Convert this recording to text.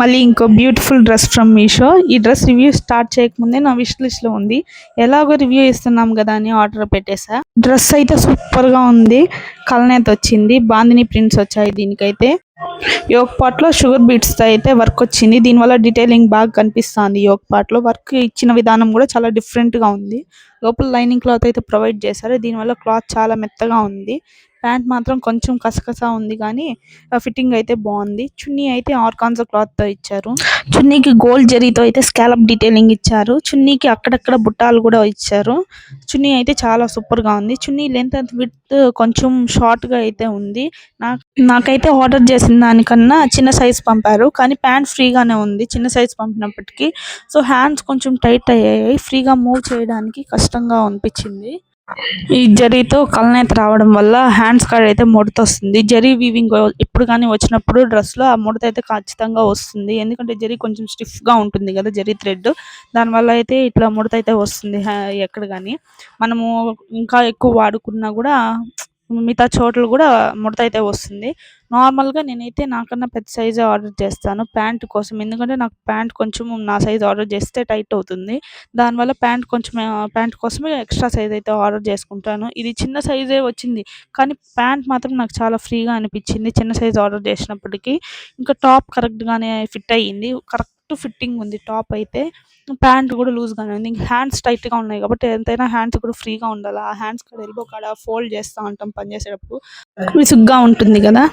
మళ్ళీ ఇంకో beautiful dress from Meesho. ఈ డ్రెస్ రివ్యూ స్టార్ట్ చేయకముందే నా విష్ లిస్ట్ లో ఉంది. ఎలాగో రివ్యూ ఇస్తున్నాం కదా అని ఆర్డర్ పెట్టేసా. డ్రెస్ అయితే సూపర్ గా ఉంది. కలనేత వచ్చింది, బాందిని ప్రింట్స్ వచ్చాయి దీనికైతే. యోగ్ పార్ట్ లో షుగర్ బీట్స్ తో అయితే వర్క్ వచ్చింది. దీనివల్ల డీటెయిలింగ్ బాగా కనిపిస్తుంది. యోగ్ పార్ట్ లో వర్క్ ఇచ్చిన విధానం కూడా చాలా డిఫరెంట్ గా ఉంది. లోపల లైనింగ్ క్లాత్ అయితే ప్రొవైడ్ చేశారు. దీనివల్ల క్లాత్ చాలా మెత్తగా ఉంది. ప్యాంట్ మాత్రం కొంచెం కసకసా ఉంది కానీ ఫిట్టింగ్ అయితే బాగుంది. చున్నీ అయితే ఆర్గాన్జా క్లాత్ తో ఇచ్చారు. చున్నీకి గోల్డ్ జరీతో అయితే స్కాలప్ డీటెయిలింగ్ ఇచ్చారు. చున్నీకి అక్కడక్కడ బుట్టాలు కూడా ఇచ్చారు. చున్నీ అయితే చాలా సూపర్ గా ఉంది. చున్నీ లెంత్ అండ్ విడ్త్ కొంచెం షార్ట్ గా అయితే ఉంది. నాకైతే ఆర్డర్ చేసిన దానికన్నా చిన్న సైజ్ పంపారు, కానీ ప్యాంట్ ఫ్రీగానే ఉంది చిన్న సైజ్ పంపినప్పటికీ. సో హ్యాండ్స్ కొంచెం టైట్ అయ్యాయి. ఫ్రీగా మూవ్ చేయడానికి కష్టంగా అనిపించింది. ఈ జరీతో కలనేత రావడం వల్ల హ్యాండ్స్ కాడ అయితే ముడత వస్తుంది. జరీ వీవింగ్ ఎప్పుడు కానీ వచ్చినప్పుడు డ్రెస్ లో ఆ ముడత అయితే ఖచ్చితంగా వస్తుంది. ఎందుకంటే జరీ కొంచెం స్టిఫ్ గా ఉంటుంది కదా, జరీ థ్రెడ్. దానివల్ల అయితే ఇట్లా ముడత అయితే వస్తుంది. ఎక్కడ కానీ మనము ఇంకా ఎక్కువ వాడుకున్నా కూడా మిగతా చోట్ల కూడా ముడత అయితే వస్తుంది. నార్మల్గా నేనైతే నాకన్నా పెద్ద సైజే ఆర్డర్ చేస్తాను ప్యాంట్ కోసం. ఎందుకంటే నాకు ప్యాంట్ కొంచెం నా సైజ్ ఆర్డర్ చేస్తే టైట్ అవుతుంది. దానివల్ల ప్యాంట్ కోసమే ఎక్స్ట్రా సైజ్ అయితే ఆర్డర్ చేసుకుంటాను. ఇది చిన్న సైజే వచ్చింది, కానీ ప్యాంట్ మాత్రం నాకు చాలా ఫ్రీగా అనిపించింది చిన్న సైజ్ ఆర్డర్ చేసినప్పటికీ. ఇంకా టాప్ కరెక్ట్గానే ఫిట్ అయ్యింది. కరెక్ట్ ఫిట్టింగ్ ఉంది టాప్ అయితే. ప్యాంట్ కూడా లూజ్గానే ఉంది. ఇంక హ్యాండ్స్ టైట్గా ఉన్నాయి కాబట్టి ఎంతైనా హ్యాండ్స్ కూడా ఫ్రీగా ఉండాలి. ఆ హ్యాండ్స్ కూడా ఎల్బో కాడ ఫోల్డ్ చేస్తూ ఉంటాం పని చేసేటప్పుడు, విసుగ్గా ఉంటుంది కదా.